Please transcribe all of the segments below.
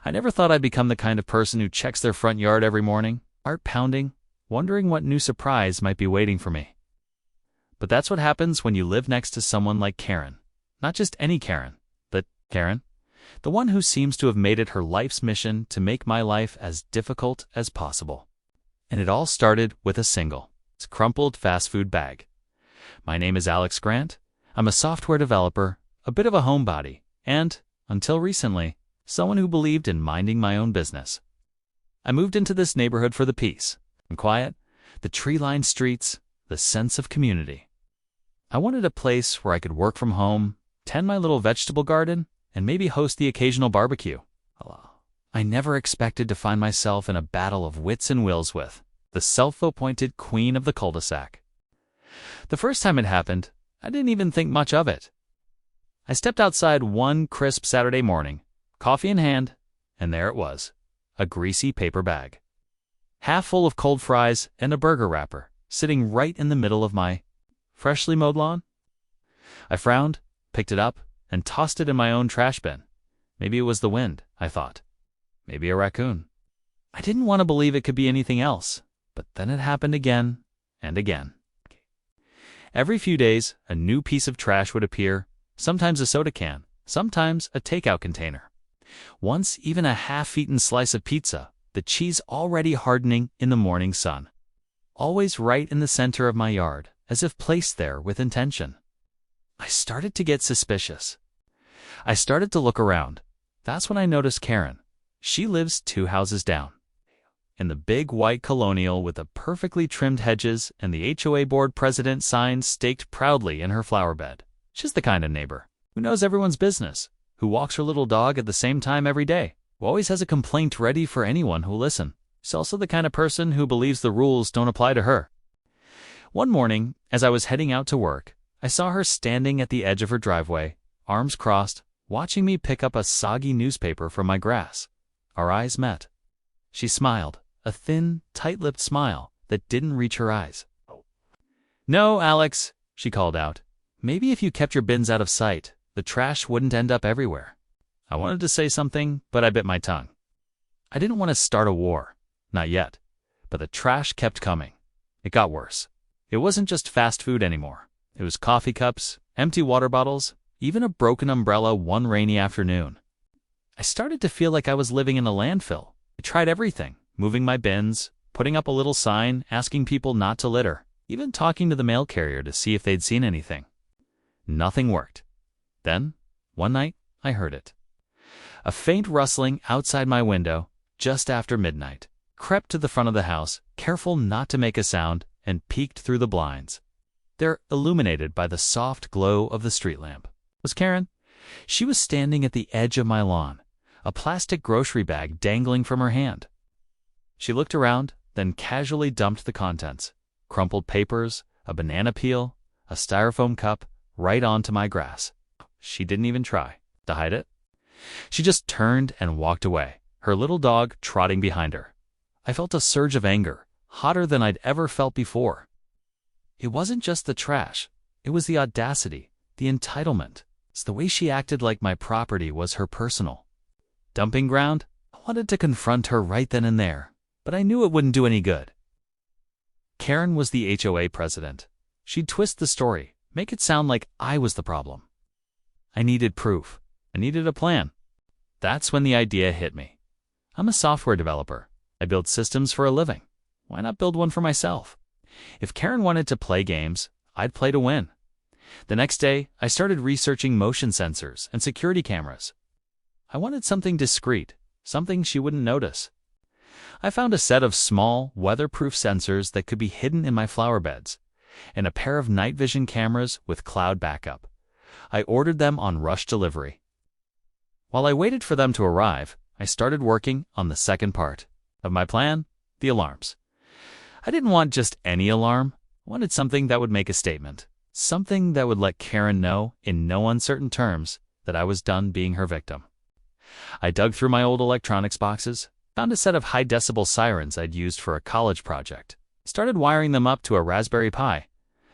I never thought I'd become the kind of person who checks their front yard every morning, heart pounding, wondering what new surprise might be waiting for me. But that's what happens when you live next to someone like Karen. Not just any Karen, but Karen, the one who seems to have made it her life's mission to make my life as difficult as possible. And it all started with a single, crumpled fast food bag. My name is Alex Grant. I'm a software developer, a bit of a homebody, and, until recently, someone who believed in minding my own business. I moved into this neighborhood for the peace and quiet, the tree-lined streets, the sense of community. I wanted a place where I could work from home, tend my little vegetable garden, and maybe host the occasional barbecue. I never expected to find myself in a battle of wits and wills with the self-appointed queen of the cul-de-sac. The first time it happened, I didn't even think much of it. I stepped outside one crisp Saturday morning, coffee in hand, and there it was, a greasy paper bag, half full of cold fries and a burger wrapper, sitting right in the middle of my freshly mowed lawn. I frowned, picked it up, and tossed it in my own trash bin. Maybe it was the wind, I thought. Maybe a raccoon. I didn't want to believe it could be anything else, but then it happened again and again. Every few days, a new piece of trash would appear, sometimes a soda can, sometimes a takeout container. Once even a half-eaten slice of pizza, the cheese already hardening in the morning sun. Always right in the center of my yard, as if placed there with intention. I started to get suspicious. I started to look around. That's when I noticed Karen. She lives 2 houses down. In the big white colonial with the perfectly trimmed hedges and the HOA board president sign staked proudly in her flower bed. She's the kind of neighbor who knows everyone's business, who walks her little dog at the same time every day, who always has a complaint ready for anyone who'll listen. She's also the kind of person who believes the rules don't apply to her. One morning, as I was heading out to work, I saw her standing at the edge of her driveway, arms crossed, watching me pick up a soggy newspaper from my grass. Our eyes met. She smiled, a thin, tight-lipped smile that didn't reach her eyes. "No, Alex," she called out. "Maybe if you kept your bins out of sight, the trash wouldn't end up everywhere." I wanted to say something, but I bit my tongue. I didn't want to start a war. Not yet. But the trash kept coming. It got worse. It wasn't just fast food anymore. It was coffee cups, empty water bottles, even a broken umbrella one rainy afternoon. I started to feel like I was living in a landfill. I tried everything, moving my bins, putting up a little sign asking people not to litter, even talking to the mail carrier to see if they'd seen anything. Nothing worked. Then, one night, I heard it. A faint rustling outside my window, just after midnight, crept to the front of the house, careful not to make a sound, and peeked through the blinds. They're illuminated by the soft glow of the street lamp. It was Karen. She was standing at the edge of my lawn, a plastic grocery bag dangling from her hand. She looked around, then casually dumped the contents, crumpled papers, a banana peel, a styrofoam cup, right onto my grass. She didn't even try to hide it. She just turned and walked away, her little dog trotting behind her. I felt a surge of anger, hotter than I'd ever felt before. It wasn't just the trash. It was the audacity, the entitlement. It's the way she acted like my property was her personal dumping ground. I wanted to confront her right then and there, but I knew it wouldn't do any good. Karen was the HOA president. She'd twist the story, make it sound like I was the problem. I needed proof. I needed a plan. That's when the idea hit me. I'm a software developer. I build systems for a living. Why not build one for myself? If Karen wanted to play games, I'd play to win. The next day, I started researching motion sensors and security cameras. I wanted something discreet, something she wouldn't notice. I found a set of small, weatherproof sensors that could be hidden in my flower beds, and a pair of night vision cameras with cloud backup. I ordered them on rush delivery. While I waited for them to arrive, I started working on the second part of my plan, the alarms. I didn't want just any alarm. I wanted something that would make a statement, something that would let Karen know in no uncertain terms that I was done being her victim. I dug through my old electronics boxes, found a set of high-decibel sirens I'd used for a college project, started wiring them up to a Raspberry Pi.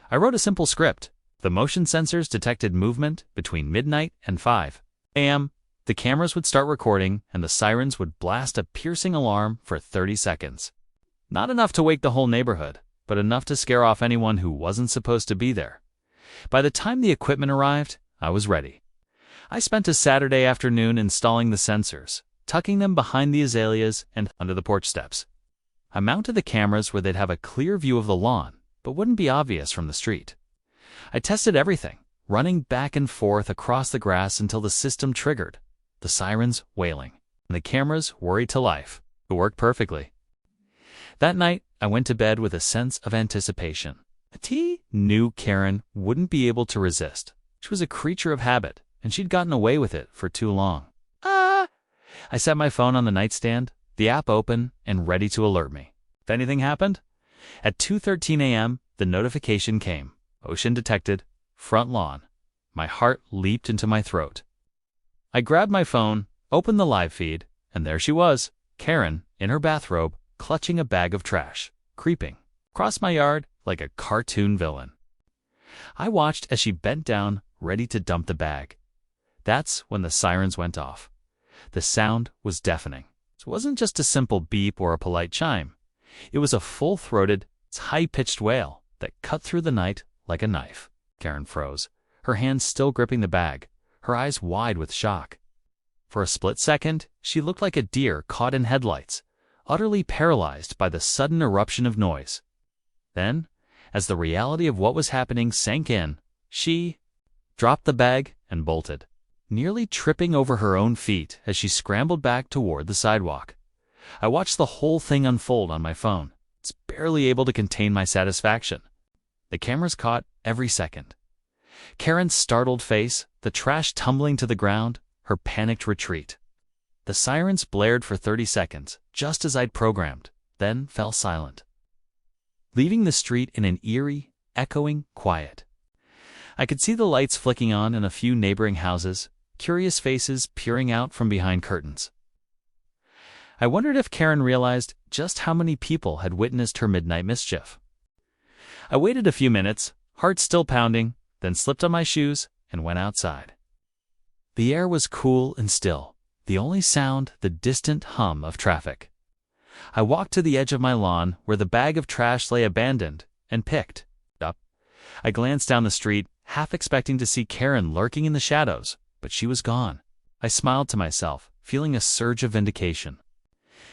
I wrote a simple script. The motion sensors detected movement between midnight and 5 a.m., The cameras would start recording, and the sirens would blast a piercing alarm for 30 seconds. Not enough to wake the whole neighborhood, but enough to scare off anyone who wasn't supposed to be there. By the time the equipment arrived, I was ready. I spent a Saturday afternoon installing the sensors, tucking them behind the azaleas and under the porch steps. I mounted the cameras where they'd have a clear view of the lawn, but wouldn't be obvious from the street. I tested everything, running back and forth across the grass until the system triggered, the sirens wailing, and the cameras worried to life. It worked perfectly. That night, I went to bed with a sense of anticipation. T knew Karen wouldn't be able to resist. She was a creature of habit, and she'd gotten away with it for too long. I set my phone on the nightstand, the app open and ready to alert me if anything happened. At 2:13 a.m., the notification came. Ocean detected, front lawn. My heart leaped into my throat. I grabbed my phone, opened the live feed, and there she was, Karen, in her bathrobe, clutching a bag of trash, creeping across my yard like a cartoon villain. I watched as she bent down, ready to dump the bag. That's when the sirens went off. The sound was deafening. It wasn't just a simple beep or a polite chime. It was a full-throated, high-pitched wail that cut through the night like a knife. Karen froze, her hands still gripping the bag, her eyes wide with shock. For a split second, she looked like a deer caught in headlights, utterly paralyzed by the sudden eruption of noise. Then, as the reality of what was happening sank in, she dropped the bag and bolted, nearly tripping over her own feet as she scrambled back toward the sidewalk. I watched the whole thing unfold on my phone. It's barely able to contain my satisfaction. The cameras caught every second. Karen's startled face, the trash tumbling to the ground, her panicked retreat. The sirens blared for 30 seconds, just as I'd programmed, then fell silent, leaving the street in an eerie, echoing quiet. I could see the lights flicking on in a few neighboring houses, curious faces peering out from behind curtains. I wondered if Karen realized just how many people had witnessed her midnight mischief. I waited a few minutes, heart still pounding, then slipped on my shoes and went outside. The air was cool and still, the only sound the distant hum of traffic. I walked to the edge of my lawn where the bag of trash lay abandoned and picked it up. I glanced down the street, half expecting to see Karen lurking in the shadows, but she was gone. I smiled to myself, feeling a surge of vindication.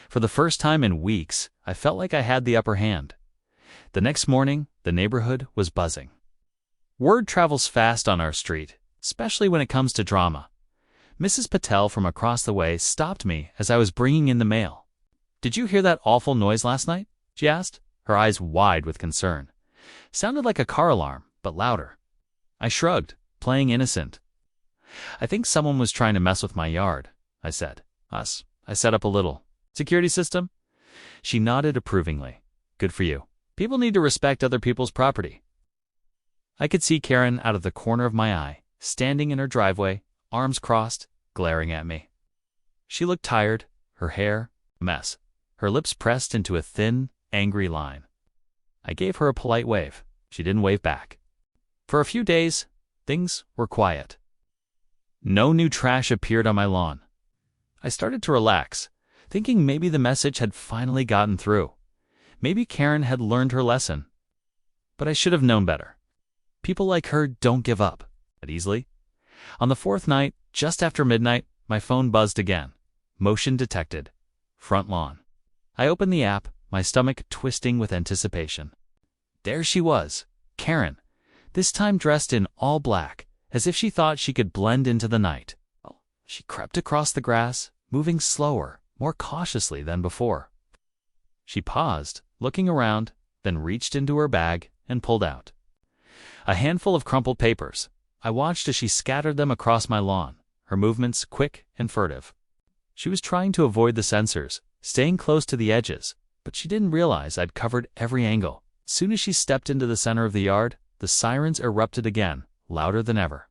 For the first time in weeks, I felt like I had the upper hand. The next morning, the neighborhood was buzzing. Word travels fast on our street, especially when it comes to drama. Mrs. Patel from across the way stopped me as I was bringing in the mail. "Did you hear that awful noise last night?" she asked, her eyes wide with concern. Sounded like a car alarm, but louder. I shrugged, playing innocent. "I think someone was trying to mess with my yard," I said. "Us. I set up a little security system." She nodded approvingly. "Good for you. People need to respect other people's property." I could see Karen out of the corner of my eye, standing in her driveway, arms crossed, glaring at me. She looked tired, her hair a mess, her lips pressed into a thin, angry line. I gave her a polite wave. She didn't wave back. For a few days, things were quiet. No new trash appeared on my lawn. I started to relax, thinking maybe the message had finally gotten through. Maybe Karen had learned her lesson. But I should have known better. People like her don't give up that easily. On the fourth night, just after midnight, my phone buzzed again. Motion detected. Front lawn. I opened the app, my stomach twisting with anticipation. There she was, Karen, this time dressed in all black, as if she thought she could blend into the night. She crept across the grass, moving slower, more cautiously than before. She paused, looking around, then reached into her bag and pulled out a handful of crumpled papers. I watched as she scattered them across my lawn, her movements quick and furtive. She was trying to avoid the sensors, staying close to the edges, but she didn't realize I'd covered every angle. As soon as she stepped into the center of the yard, the sirens erupted again, louder than ever.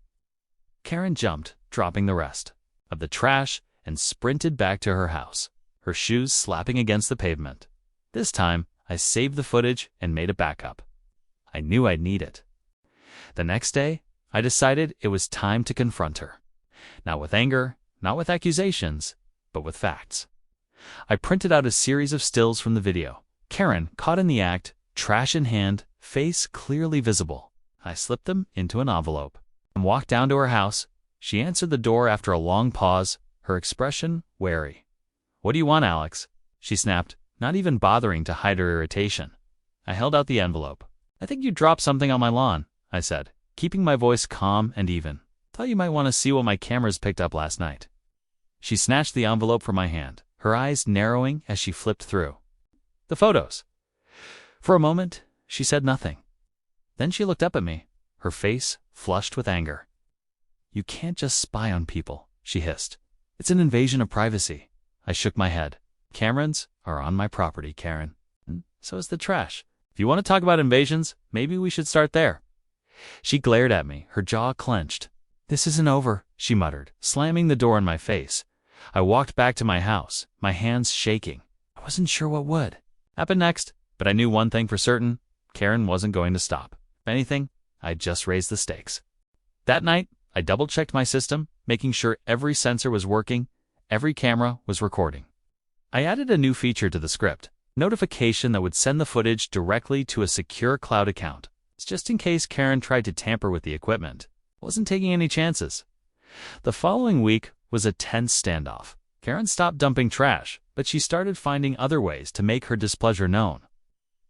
Karen jumped, dropping the rest of the trash, and sprinted back to her house, her shoes slapping against the pavement. This time, I saved the footage and made a backup. I knew I'd need it. The next day, I decided it was time to confront her. Not with anger, not with accusations, but with facts. I printed out a series of stills from the video. Karen, caught in the act, trash in hand, face clearly visible. I slipped them into an envelope and walked down to her house. She answered the door after a long pause, her expression wary. "What do you want, Alex?" she snapped, not even bothering to hide her irritation. I held out the envelope. "I think you dropped something on my lawn," I said, keeping my voice calm and even. "Thought you might want to see what my cameras picked up last night." She snatched the envelope from my hand, her eyes narrowing as she flipped through. "The photos." For a moment, she said nothing. Then she looked up at me, her face flushed with anger. "You can't just spy on people," she hissed. "It's an invasion of privacy." I shook my head. "Cameras are on my property, Karen. And so is the trash. If you want to talk about invasions, maybe we should start there." She glared at me, her jaw clenched. "This isn't over," she muttered, slamming the door in my face. I walked back to my house, my hands shaking. I wasn't sure what would happen next, but I knew one thing for certain: Karen wasn't going to stop. If anything, I'd just raised the stakes. That night, I double-checked my system, making sure every sensor was working, every camera was recording. I added a new feature to the script, notification that would send the footage directly to a secure cloud account. It's just in case Karen tried to tamper with the equipment. I wasn't taking any chances. The following week was a tense standoff. Karen stopped dumping trash, but she started finding other ways to make her displeasure known.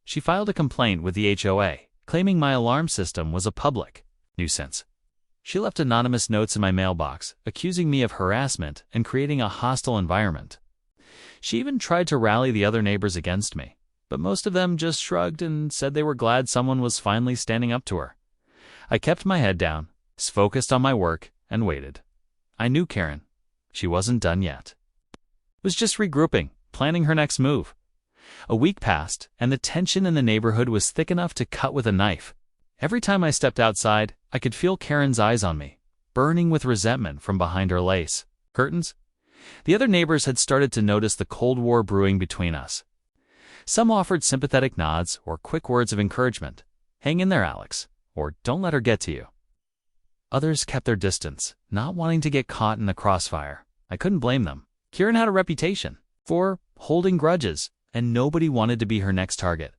She filed a complaint with the HOA, claiming my alarm system was a public nuisance. She left anonymous notes in my mailbox, accusing me of harassment and creating a hostile environment. She even tried to rally the other neighbors against me, but most of them just shrugged and said they were glad someone was finally standing up to her. I kept my head down, focused on my work, and waited. I knew Karen. She wasn't done yet. Was just regrouping, planning her next move. A week passed, and the tension in the neighborhood was thick enough to cut with a knife. Every time I stepped outside, I could feel Karen's eyes on me, burning with resentment from behind her lace curtains. The other neighbors had started to notice the Cold War brewing between us. Some offered sympathetic nods or quick words of encouragement. "Hang in there, Alex," or "Don't let her get to you." Others kept their distance, not wanting to get caught in the crossfire. I couldn't blame them. Karen had a reputation for holding grudges, and nobody wanted to be her next target.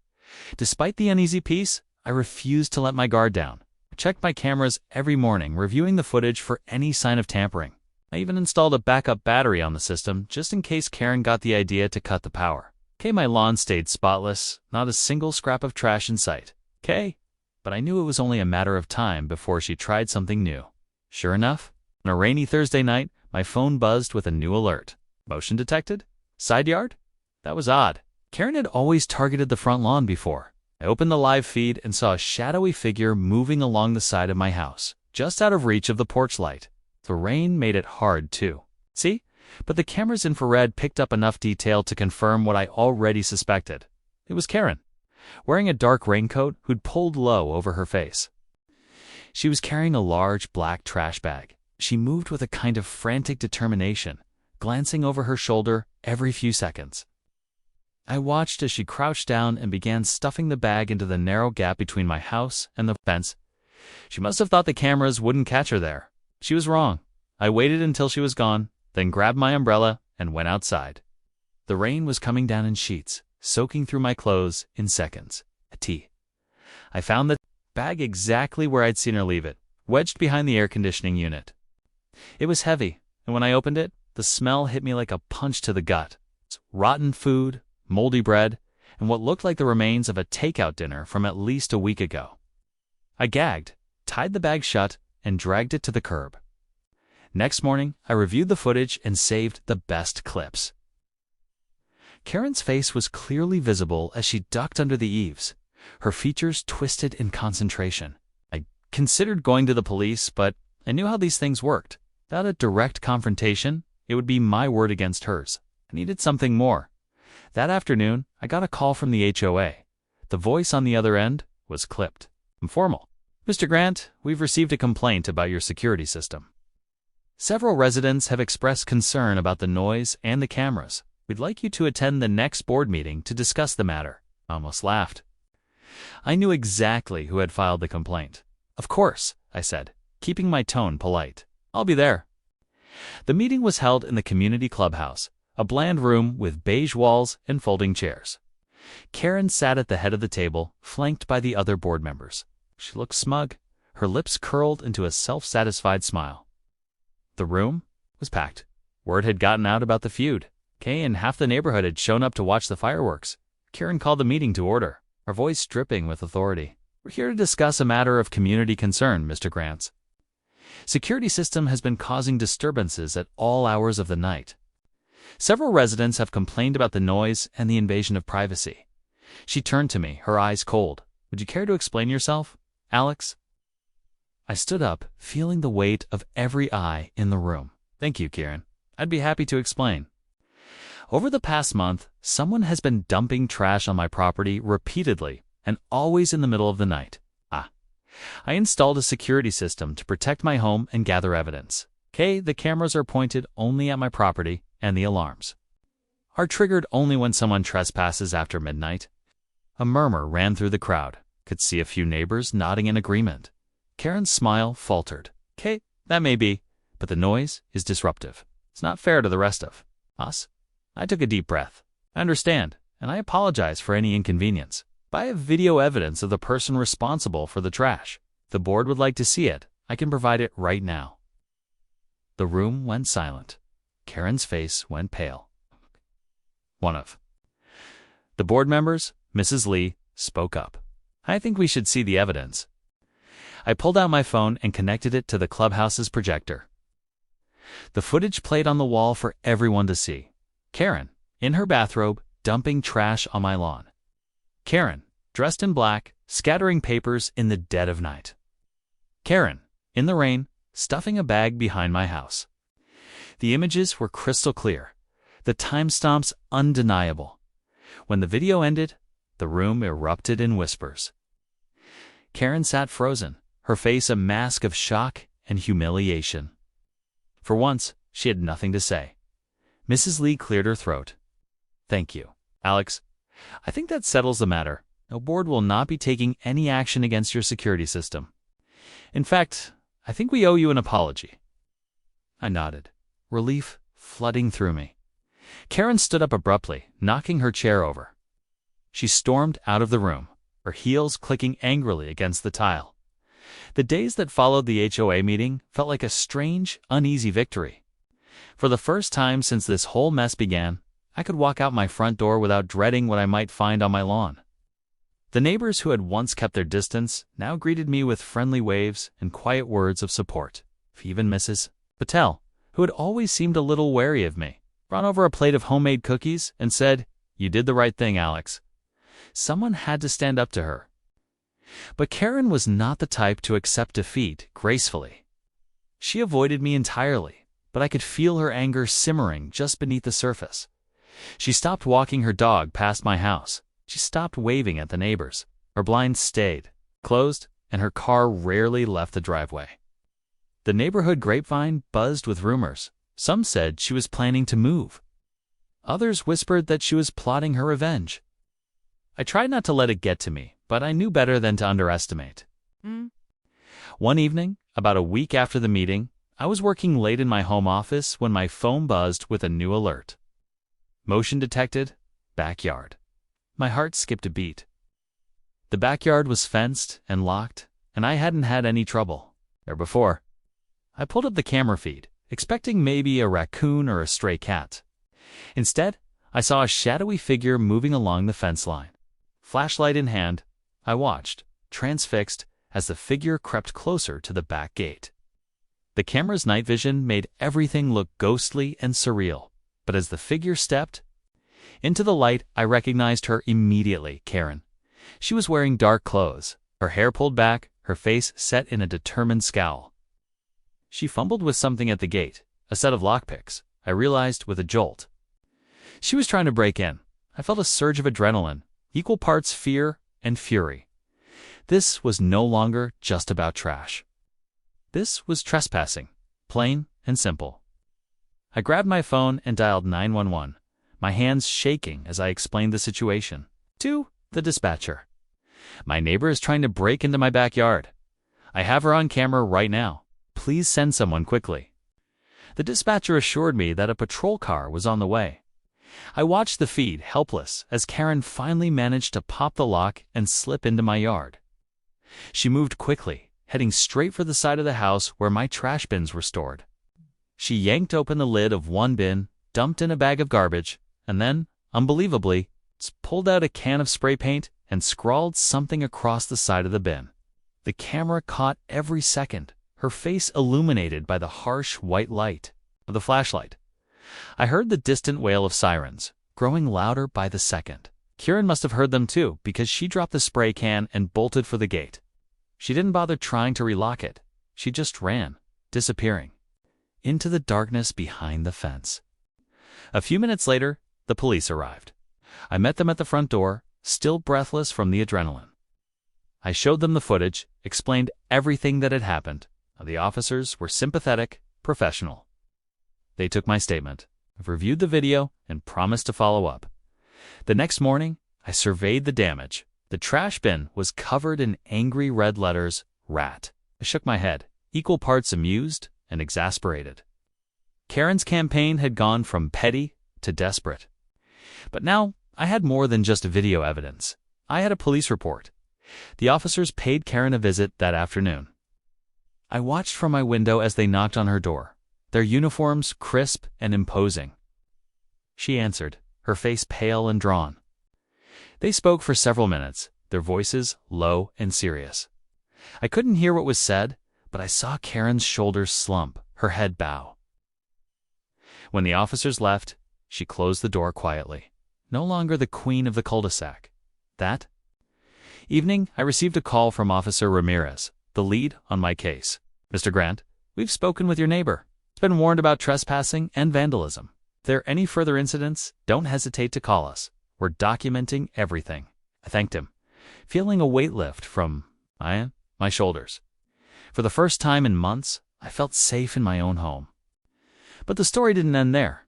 Despite the uneasy peace, I refused to let my guard down. I checked my cameras every morning, reviewing the footage for any sign of tampering. I even installed a backup battery on the system just in case Karen got the idea to cut the power. My lawn stayed spotless, not a single scrap of trash in sight. But I knew it was only a matter of time before she tried something new. Sure enough, on a rainy Thursday night, my phone buzzed with a new alert. Motion detected? Side yard? That was odd. Karen had always targeted the front lawn before. I opened the live feed and saw a shadowy figure moving along the side of my house, just out of reach of the porch light. The rain made it hard, too. See? But the camera's infrared picked up enough detail to confirm what I already suspected. It was Karen, wearing a dark raincoat who'd pulled low over her face. She was carrying a large black trash bag. She moved with a kind of frantic determination, glancing over her shoulder every few seconds. I watched as she crouched down and began stuffing the bag into the narrow gap between my house and the fence. She must have thought the cameras wouldn't catch her there. She was wrong. I waited until she was gone, then grabbed my umbrella and went outside. The rain was coming down in sheets, soaking through my clothes in seconds. I found the bag exactly where I'd seen her leave it, wedged behind the air conditioning unit. It was heavy, and when I opened it, the smell hit me like a punch to the gut. Rotten food, moldy bread, and what looked like the remains of a takeout dinner from at least a week ago. I gagged, tied the bag shut, and dragged it to the curb. Next morning, I reviewed the footage and saved the best clips. Karen's face was clearly visible as she ducked under the eaves, her features twisted in concentration. I considered going to the police, but I knew how these things worked. Without a direct confrontation, it would be my word against hers. I needed something more. That afternoon, I got a call from the HOA. The voice on the other end was clipped. Informal. "Mr. Grant, we've received a complaint about your security system. Several residents have expressed concern about the noise and the cameras. We'd like you to attend the next board meeting to discuss the matter." I almost laughed. I knew exactly who had filed the complaint. "Of course," I said, keeping my tone polite. "I'll be there." The meeting was held in the community clubhouse, a bland room with beige walls and folding chairs. Karen sat at the head of the table, flanked by the other board members. She looked smug, her lips curled into a self-satisfied smile. The room was packed. Word had gotten out about the feud. Kay and half the neighborhood had shown up to watch the fireworks. Karen called the meeting to order, her voice dripping with authority. "We're here to discuss a matter of community concern, Mr. Grants. Security system has been causing disturbances at all hours of the night. Several residents have complained about the noise and the invasion of privacy." She turned to me, her eyes cold. "Would you care to explain yourself, Alex?" I stood up, feeling the weight of every eye in the room. "Thank you, Karen. I'd be happy to explain. Over the past month, someone has been dumping trash on my property repeatedly and always in the middle of the night. I installed a security system to protect my home and gather evidence. The cameras are pointed only at my property, and the alarms are triggered only when someone trespasses after midnight." A murmur ran through the crowd. Could see a few neighbors nodding in agreement. Karen's smile faltered. "That may be, but the noise is disruptive. It's not fair to the rest of us." I took a deep breath. "I understand, and I apologize for any inconvenience. But I have video evidence of the person responsible for the trash. If the board would like to see it, I can provide it right now." The room went silent. Karen's face went pale. One of the board members, Mrs. Lee, spoke up. "I think we should see the evidence." I pulled out my phone and connected it to the clubhouse's projector. The footage played on the wall for everyone to see. Karen, in her bathrobe, dumping trash on my lawn. Karen, dressed in black, scattering papers in the dead of night. Karen, in the rain, stuffing a bag behind my house. The images were crystal clear, the timestamps undeniable. When the video ended, the room erupted in whispers. Karen sat frozen, her face a mask of shock and humiliation. For once, she had nothing to say. Mrs. Lee cleared her throat. "Thank you, Alex. I think that settles the matter. The board will not be taking any action against your security system. In fact, I think we owe you an apology." I nodded, relief flooding through me. Karen stood up abruptly, knocking her chair over. She stormed out of the room, her heels clicking angrily against the tile. The days that followed the HOA meeting felt like a strange, uneasy victory. For the first time since this whole mess began, I could walk out my front door without dreading what I might find on my lawn. The neighbors who had once kept their distance now greeted me with friendly waves and quiet words of support. Even Mrs. Patel, who had always seemed a little wary of me, brought over a plate of homemade cookies and said, "You did the right thing, Alex." Someone had to stand up to her. But Karen was not the type to accept defeat gracefully. She avoided me entirely, but I could feel her anger simmering just beneath the surface. She stopped walking her dog past my house. She stopped waving at the neighbors. Her blinds stayed closed, and her car rarely left the driveway. The neighborhood grapevine buzzed with rumors. Some said she was planning to move. Others whispered that she was plotting her revenge. I tried not to let it get to me, but I knew better than to underestimate. One evening, about a week after the meeting, I was working late in my home office when my phone buzzed with a new alert. Motion detected, backyard. My heart skipped a beat. The backyard was fenced and locked, and I hadn't had any trouble there before. I pulled up the camera feed, expecting maybe a raccoon or a stray cat. Instead, I saw a shadowy figure moving along the fence line. Flashlight in hand, I watched, transfixed, as the figure crept closer to the back gate. The camera's night vision made everything look ghostly and surreal, but as the figure stepped into the light, I recognized her immediately, Karen. She was wearing dark clothes, her hair pulled back, her face set in a determined scowl. She fumbled with something at the gate, a set of lockpicks, I realized with a jolt. She was trying to break in. I felt a surge of adrenaline, equal parts fear and fury. This was no longer just about trash. This was trespassing, plain and simple. I grabbed my phone and dialed 911, my hands shaking as I explained the situation to the dispatcher. "My neighbor is trying to break into my backyard. I have her on camera right now. Please send someone quickly." The dispatcher assured me that a patrol car was on the way. I watched the feed, helpless, as Karen finally managed to pop the lock and slip into my yard. She moved quickly, heading straight for the side of the house where my trash bins were stored. She yanked open the lid of one bin, dumped in a bag of garbage, and then, unbelievably, pulled out a can of spray paint and scrawled something across the side of the bin. The camera caught every second, her face illuminated by the harsh white light of the flashlight. I heard the distant wail of sirens, growing louder by the second. Karen must have heard them too, because she dropped the spray can and bolted for the gate. She didn't bother trying to relock it. She just ran, disappearing into the darkness behind the fence. A few minutes later, the police arrived. I met them at the front door, still breathless from the adrenaline. I showed them the footage, explained everything that had happened. The officers were sympathetic, professional. They took my statement, reviewed the video, and promised to follow up. The next morning, I surveyed the damage. The trash bin was covered in angry red letters, "Rat." I shook my head, equal parts amused and exasperated. Karen's campaign had gone from petty to desperate. But now, I had more than just video evidence. I had a police report. The officers paid Karen a visit that afternoon. I watched from my window as they knocked on her door, their uniforms crisp and imposing. She answered, her face pale and drawn. They spoke for several minutes, their voices low and serious. I couldn't hear what was said, but I saw Karen's shoulders slump, her head bow. When the officers left, she closed the door quietly, no longer the queen of the cul-de-sac. That evening, I received a call from Officer Ramirez, the lead on my case. "Mr. Grant, we've spoken with your neighbor. It's been warned about trespassing and vandalism. If there are any further incidents, don't hesitate to call us. We're documenting everything." I thanked him, feeling a weight lift from my shoulders. For the first time in months, I felt safe in my own home. But the story didn't end there.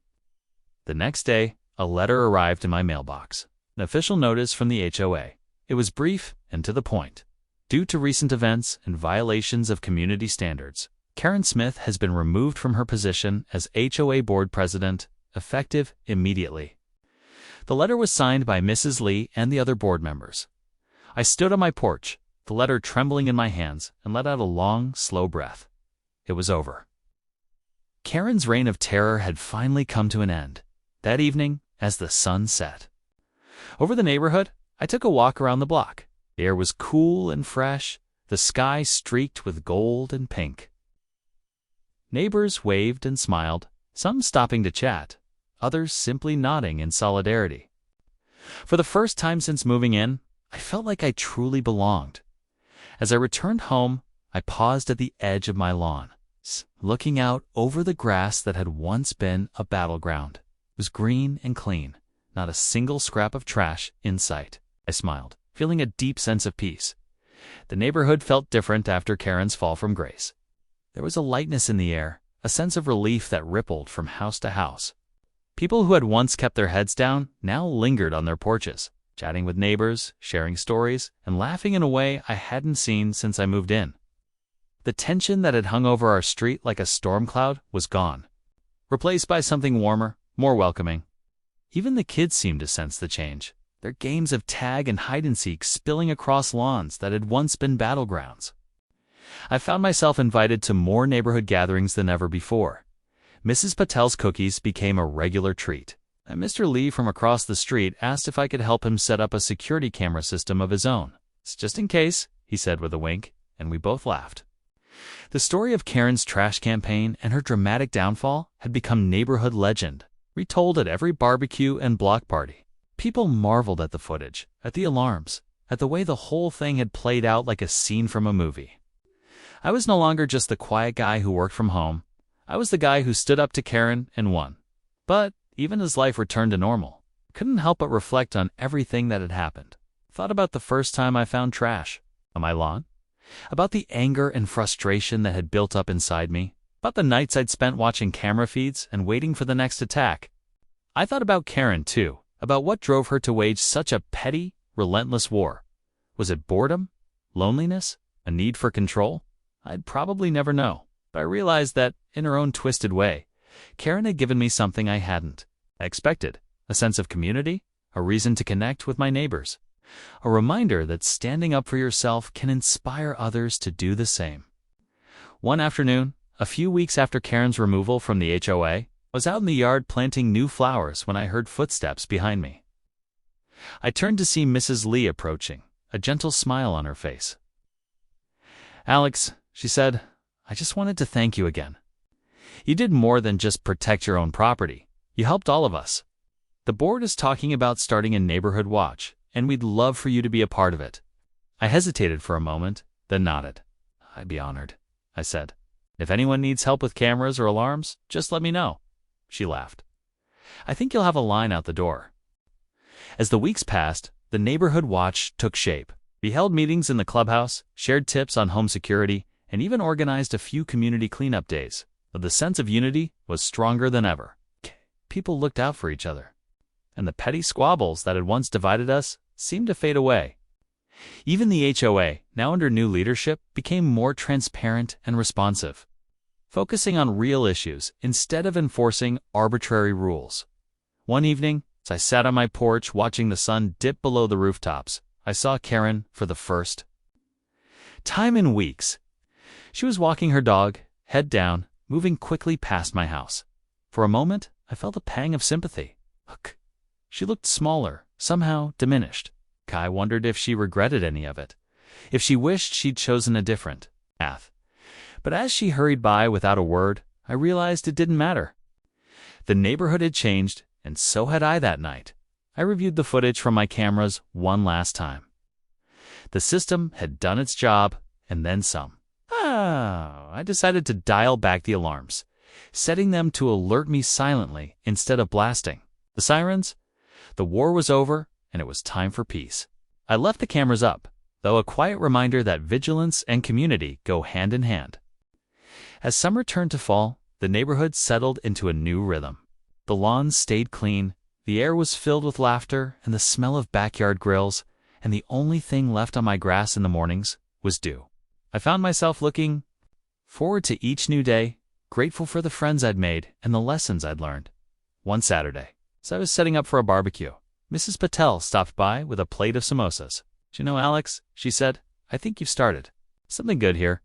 The next day, a letter arrived in my mailbox, an official notice from the HOA. It was brief and to the point. Due to recent events and violations of community standards, Karen Smith has been removed from her position as HOA board president, effective immediately. The letter was signed by Mrs. Lee and the other board members. I stood on my porch, the letter trembling in my hands, and let out a long, slow breath. It was over. Karen's reign of terror had finally come to an end. That evening, as the sun set over the neighborhood, I took a walk around the block. The air was cool and fresh, the sky streaked with gold and pink. Neighbors waved and smiled, some stopping to chat, others simply nodding in solidarity. For the first time since moving in, I felt like I truly belonged. As I returned home, I paused at the edge of my lawn, looking out over the grass that had once been a battleground. It was green and clean, not a single scrap of trash in sight. I smiled, feeling a deep sense of peace. The neighborhood felt different after Karen's fall from grace. There was a lightness in the air, a sense of relief that rippled from house to house. People who had once kept their heads down now lingered on their porches, chatting with neighbors, sharing stories, and laughing in a way I hadn't seen since I moved in. The tension that had hung over our street like a storm cloud was gone, replaced by something warmer, more welcoming. Even the kids seemed to sense the change, their games of tag and hide-and-seek spilling across lawns that had once been battlegrounds. I found myself invited to more neighborhood gatherings than ever before. Mrs. Patel's cookies became a regular treat, and Mr. Lee from across the street asked if I could help him set up a security camera system of his own. "It's just in case," he said with a wink, and we both laughed. The story of Karen's trash campaign and her dramatic downfall had become neighborhood legend, retold at every barbecue and block party. People marveled at the footage, at the alarms, at the way the whole thing had played out like a scene from a movie. I was no longer just the quiet guy who worked from home. I was the guy who stood up to Karen and won. But even as life returned to normal, I couldn't help but reflect on everything that had happened. I thought about the first time I found trash on my lawn, about the anger and frustration that had built up inside me, about the nights I'd spent watching camera feeds and waiting for the next attack. I thought about Karen, too, about what drove her to wage such a petty, relentless war. Was it boredom? Loneliness? A need for control? I'd probably never know, but I realized that, in her own twisted way, Karen had given me something I hadn't expected: a sense of community, a reason to connect with my neighbors, a reminder that standing up for yourself can inspire others to do the same. One afternoon, a few weeks after Karen's removal from the HOA, I was out in the yard planting new flowers when I heard footsteps behind me. I turned to see Mrs. Lee approaching, a gentle smile on her face. "Alex," she said, "I just wanted to thank you again. You did more than just protect your own property. You helped all of us. The board is talking about starting a neighborhood watch, and we'd love for you to be a part of it." I hesitated for a moment, then nodded. "I'd be honored," I said. "If anyone needs help with cameras or alarms, just let me know." She laughed. "I think you'll have a line out the door." As the weeks passed, the neighborhood watch took shape. We held meetings in the clubhouse, shared tips on home security, and even organized a few community cleanup days. But the sense of unity was stronger than ever. People looked out for each other, and the petty squabbles that had once divided us seemed to fade away. Even the HOA, now under new leadership, became more transparent and responsive, focusing on real issues instead of enforcing arbitrary rules. One evening, as I sat on my porch watching the sun dip below the rooftops, I saw Karen for the first time in weeks. She was walking her dog, head down, moving quickly past my house. For a moment, I felt a pang of sympathy. Look, she looked smaller, somehow diminished. I wondered if she regretted any of it, if she wished she'd chosen a different path. But as she hurried by without a word, I realized it didn't matter. The neighborhood had changed, and so had I that night. I reviewed the footage from my cameras one last time. The system had done its job, and then some. I decided to dial back the alarms, setting them to alert me silently instead of blasting the sirens. The war was over, and it was time for peace. I left the cameras up, though a quiet reminder that vigilance and community go hand in hand. As summer turned to fall, the neighborhood settled into a new rhythm. The lawns stayed clean, the air was filled with laughter and the smell of backyard grills, and the only thing left on my grass in the mornings was dew. I found myself looking forward to each new day, grateful for the friends I'd made and the lessons I'd learned. One Saturday, as I was setting up for a barbecue, Mrs. Patel stopped by with a plate of samosas. "Do you know, Alex," she said, "I think you've started something good here.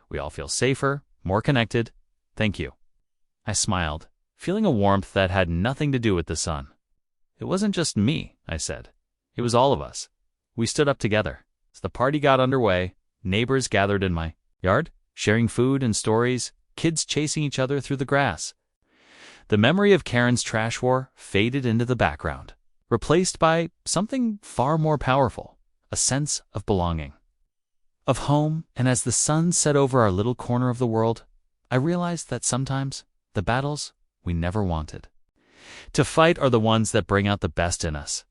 We all feel safer, more connected. Thank you." I smiled, feeling a warmth that had nothing to do with the sun. "It wasn't just me," I said. "It was all of us." We stood up together. As the party got underway, neighbors gathered in my yard, sharing food and stories, kids chasing each other through the grass. The memory of Karen's trash war faded into the background, replaced by something far more powerful, a sense of belonging, of home. And as the sun set over our little corner of the world, I realized that sometimes the battles we never wanted to fight are the ones that bring out the best in us.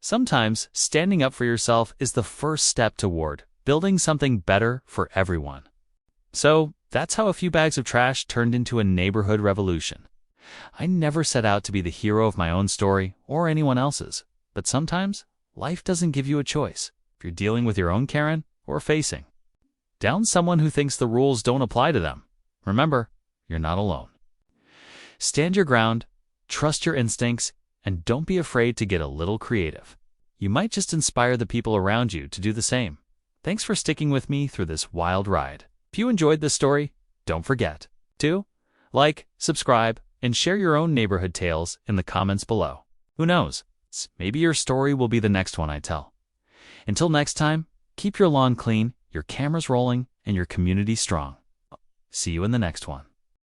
Sometimes standing up for yourself is the first step toward building something better for everyone. So that's how a few bags of trash turned into a neighborhood revolution. I never set out to be the hero of my own story or anyone else's, but sometimes life doesn't give you a choice if you're dealing with your own Karen or facing down someone who thinks the rules don't apply to them. Remember, you're not alone. Stand your ground, trust your instincts, and don't be afraid to get a little creative. You might just inspire the people around you to do the same. Thanks for sticking with me through this wild ride. If you enjoyed this story, don't forget to like, subscribe, and share your own neighborhood tales in the comments below. Who knows? Maybe your story will be the next one I tell. Until next time, keep your lawn clean, your cameras rolling, and your community strong. See you in the next one.